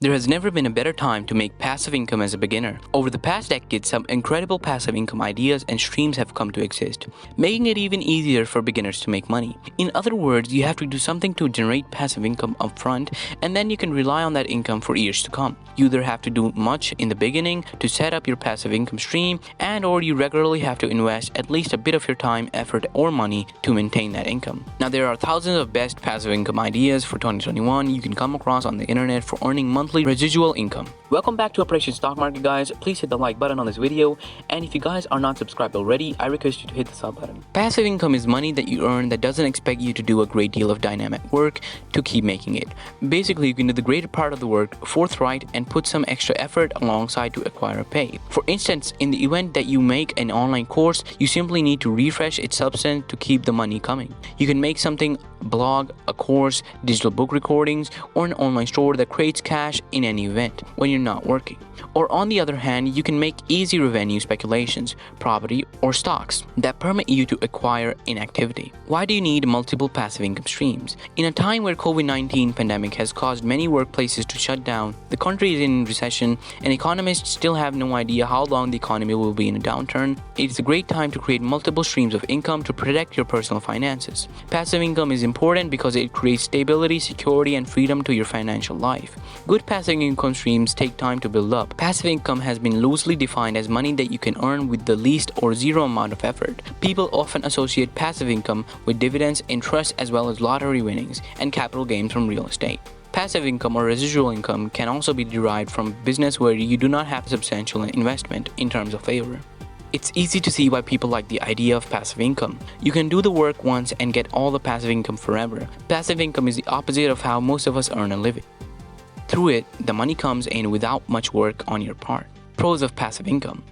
There has never been a better time to make passive income as a beginner. Over the past decade, some incredible passive income ideas and streams have come to exist, making it even easier for beginners to make money. In other words, you have to do something to generate passive income upfront, and then you can rely on that income for years to come. You either have to do much in the beginning to set up your passive income stream, or you regularly have to invest at least a bit of your time, effort, or money to maintain that income. Now, there are thousands of best passive income ideas for 2021 you can come across on the internet for earning monthly residual income. Welcome back to Operation Stock Market, guys. Please hit the like button on this video, and if you guys are not subscribed already, I request you to hit the sub button. Passive income is money that you earn that doesn't expect you to do a great deal of dynamic work to keep making it. Basically, you can do the greater part of the work forthright and put some extra effort alongside to acquire a pay. For instance, in the event that you make an online course, you simply need to refresh its substance to keep the money coming. You can make something, a blog, a course, digital book recordings, or an online store that creates cash in any event when you're not working. Or on the other hand, you can make easy revenue speculations, property, or stocks that permit you to acquire inactivity. Why do you need multiple passive income streams? In a time where COVID-19 pandemic has caused many workplaces to shut down, the country is in recession, and economists still have no idea how long the economy will be in a downturn, it is a great time to create multiple streams of income to protect your personal finances. Passive income is important because it creates stability, security, and freedom to your financial life. Good passive income streams take time to build up. Passive income has been loosely defined as money that you can earn with the least or zero amount of effort. People often associate passive income with dividends, interest, as well as lottery winnings and capital gains from real estate. Passive income or residual income can also be derived from business where you do not have substantial investment in terms of labor. It's easy to see why people like the idea of passive income. You can do the work once and get all the passive income forever. Passive income is the opposite of how most of us earn a living. Through it, the money comes in without much work on your part. Pros of passive income.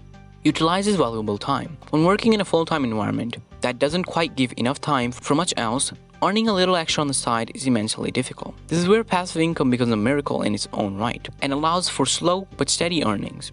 Utilizes valuable time. When working in a full-time environment that doesn't quite give enough time for much else, earning a little extra on the side is immensely difficult. This is where passive income becomes a miracle in its own right and allows for slow but steady earnings.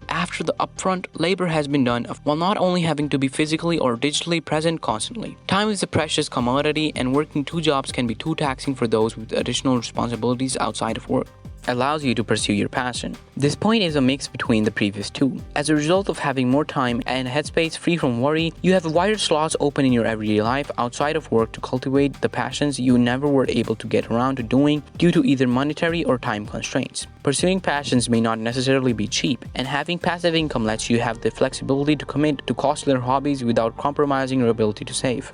After the upfront, labor has been done while not only having to be physically or digitally present constantly. Time is a precious commodity, and working two jobs can be too taxing for those with additional responsibilities outside of work. Allows you to pursue your passion. This point is a mix between the previous two. As a result of having more time and headspace free from worry, you have wider slots open in your everyday life outside of work to cultivate the passions you never were able to get around to doing due to either monetary or time constraints. Pursuing passions may not necessarily be cheap, and having passive income lets you have the flexibility to commit to costlier hobbies without compromising your ability to save.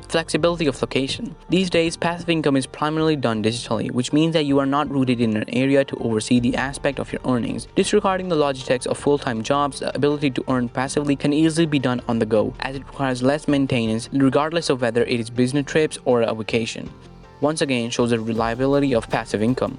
Flexibility of location. These days, passive income is primarily done digitally, which means that you are not rooted in an area to oversee the aspect of your earnings. Disregarding the logistics of full-time jobs, the ability to earn passively can easily be done on the go, as it requires less maintenance, regardless of whether it is business trips or a vacation. Once again, shows the reliability of passive income.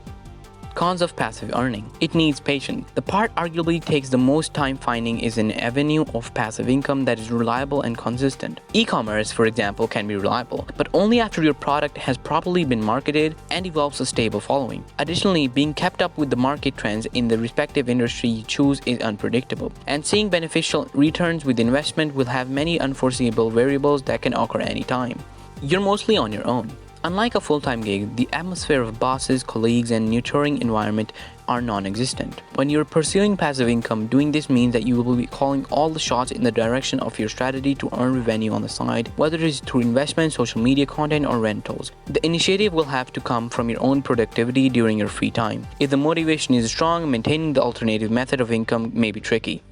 Cons of passive earning. It needs patience. The part arguably takes the most time finding is an avenue of passive income that is reliable and consistent. E-commerce, for example, can be reliable, but only after your product has properly been marketed and evolves a stable following. Additionally, being kept up with the market trends in the respective industry you choose is unpredictable, and seeing beneficial returns with investment will have many unforeseeable variables that can occur anytime. You're mostly on your own. Unlike a full-time gig, the atmosphere of bosses, colleagues, and nurturing environment are non-existent. When you're pursuing passive income, doing this means that you will be calling all the shots in the direction of your strategy to earn revenue on the side, whether it is through investment, social media content, or rentals. The initiative will have to come from your own productivity during your free time. If the motivation is strong, maintaining the alternative method of income may be tricky.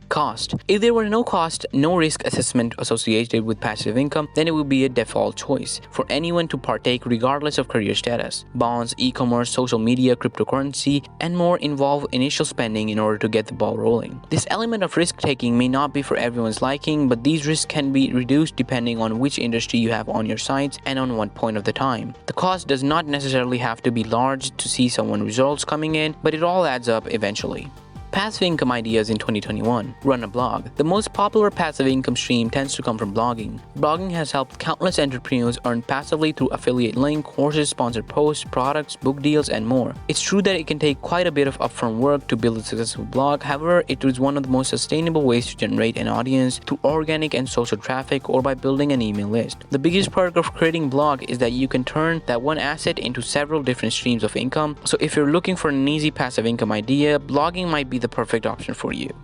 Cost. If there were no cost, no risk assessment associated with passive income, then it would be a default choice for anyone to partake regardless of career status. Bonds, e-commerce, social media, cryptocurrency, and more involve initial spending in order to get the ball rolling. This element of risk-taking may not be for everyone's liking, but these risks can be reduced depending on which industry you have on your sights and on what point of the time. The cost does not necessarily have to be large to see someone's results coming in, but it all adds up eventually. Passive income ideas in 2021. Run a blog. The most popular passive income stream tends to come from blogging. Blogging has helped countless entrepreneurs earn passively through affiliate link, courses, sponsored posts, products, book deals, and more. It's true that it can take quite a bit of upfront work to build a successful blog. However, it is one of the most sustainable ways to generate an audience through organic and social traffic or by building an email list. The biggest perk of creating a blog is that you can turn that one asset into several different streams of income. So if you're looking for an easy passive income idea, blogging might be the perfect option for you.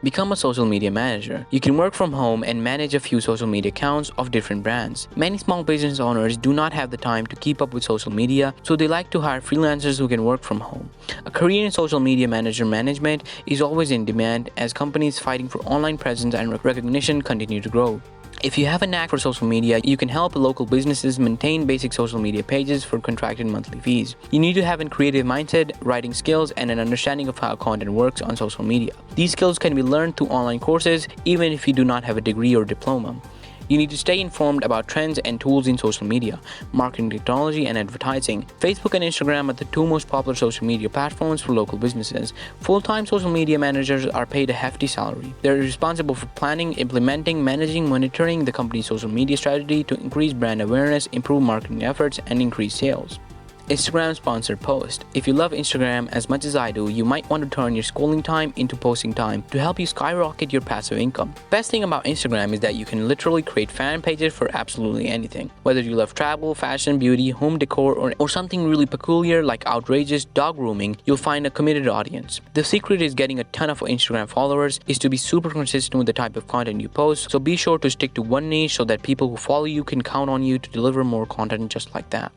Become a social media manager. You can work from home and manage a few social media accounts of different brands. Many small business owners do not have the time to keep up with social media, so they like to hire freelancers who can work from home. A career in social media manager management is always in demand as companies fighting for online presence and recognition continue to grow. If you have a knack for social media, you can help local businesses maintain basic social media pages for contracted monthly fees. You need to have a creative mindset, writing skills, and an understanding of how content works on social media. These skills can be learned through online courses, even if you do not have a degree or diploma. You need to stay informed about trends and tools in social media, marketing technology, and advertising. Facebook and Instagram are the two most popular social media platforms for local businesses. Full-time social media managers are paid a hefty salary. They're responsible for planning, implementing, managing, monitoring the company's social media strategy to increase brand awareness, improve marketing efforts, and increase sales. Instagram sponsored post. If you love Instagram as much as I do, you might want to turn your scrolling time into posting time to help you skyrocket your passive income. Best thing about Instagram is that you can literally create fan pages for absolutely anything. Whether you love travel, fashion, beauty, home decor, or something really peculiar like outrageous dog grooming, you'll find a committed audience. The secret is getting a ton of Instagram followers is to be super consistent with the type of content you post, so be sure to stick to one niche so that people who follow you can count on you to deliver more content just like that.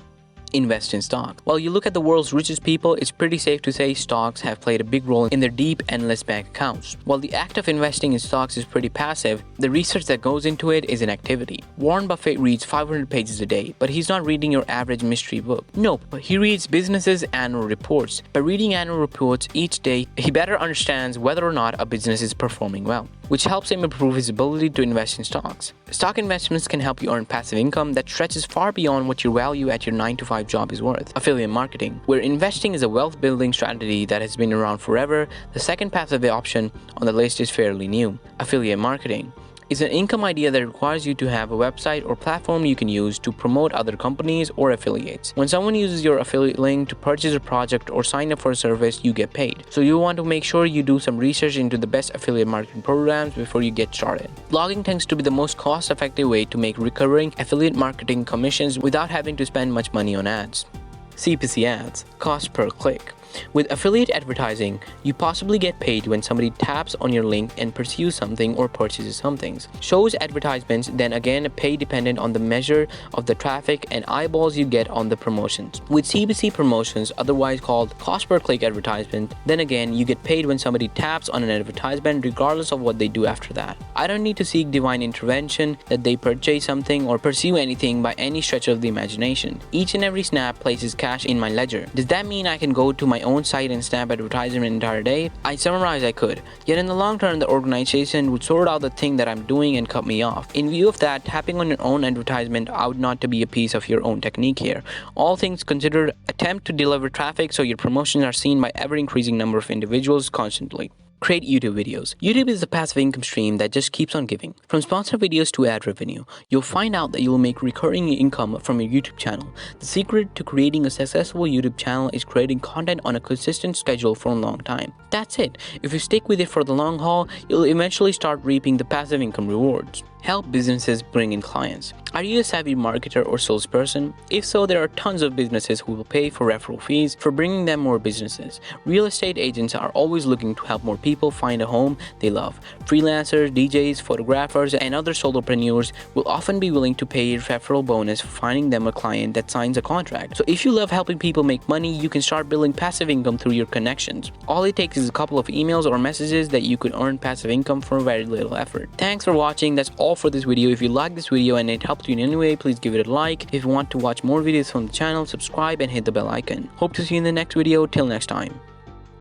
Invest in stock. While you look at the world's richest people, it's pretty safe to say stocks have played a big role in their deep, endless bank accounts. While the act of investing in stocks is pretty passive, the research that goes into it is an activity. Warren Buffett reads 500 pages a day, but he's not reading your average mystery book. Nope, he reads businesses' annual reports. By reading annual reports each day, he better understands whether or not a business is performing well, which helps him improve his ability to invest in stocks. Stock investments can help you earn passive income that stretches far beyond what your value at your 9-to-5 job is worth. Affiliate marketing. Where investing is a wealth building strategy that has been around forever, the second passive option on the list is fairly new. Affiliate marketing is an income idea that requires you to have a website or platform you can use to promote other companies or affiliates. When someone uses your affiliate link to purchase a project or sign up for a service, you get paid. So you want to make sure you do some research into the best affiliate marketing programs before you get started. Blogging tends to be the most cost-effective way to make recurring affiliate marketing commissions without having to spend much money on ads. CPC ads, cost per click. With affiliate advertising, you possibly get paid when somebody taps on your link and pursues something or purchases some things. Shows advertisements then again pay dependent on the measure of the traffic and eyeballs you get on the promotions. With CPC promotions, otherwise called cost per click advertisement, then again you get paid when somebody taps on an advertisement regardless of what they do after that. I don't need to seek divine intervention that they purchase something or pursue anything by any stretch of the imagination. Each and every snap places cash in my ledger. Does that mean I can go to my own site and snap advertisement an entire day? I summarize I could. Yet in the long term, the organization would sort out the thing that I'm doing and cut me off. In view of that, tapping on your own advertisement ought not to be a piece of your own technique here. All things considered, attempt to deliver traffic so your promotions are seen by ever-increasing number of individuals constantly. Create YouTube videos. YouTube is a passive income stream that just keeps on giving. From sponsored videos to ad revenue, you'll find out that you'll make recurring income from your YouTube channel. The secret to creating a successful YouTube channel is creating content on a consistent schedule for a long time. That's it. If you stick with it for the long haul, you'll eventually start reaping the passive income rewards. Help businesses bring in clients. Are you a savvy marketer or salesperson? If so, there are tons of businesses who will pay for referral fees for bringing them more businesses. Real estate agents are always looking to help more people find a home they love. Freelancers, DJs, photographers, and other solopreneurs will often be willing to pay a referral bonus for finding them a client that signs a contract. So if you love helping people make money, you can start building passive income through your connections. All it takes is a couple of emails or messages that you could earn passive income for very little effort. Thanks for watching. That's all for this video. If you like this video and it helped you in any way, please give it a like. If you want to watch more videos from the channel, subscribe and hit the bell icon. Hope to see you in the next video. Till next time.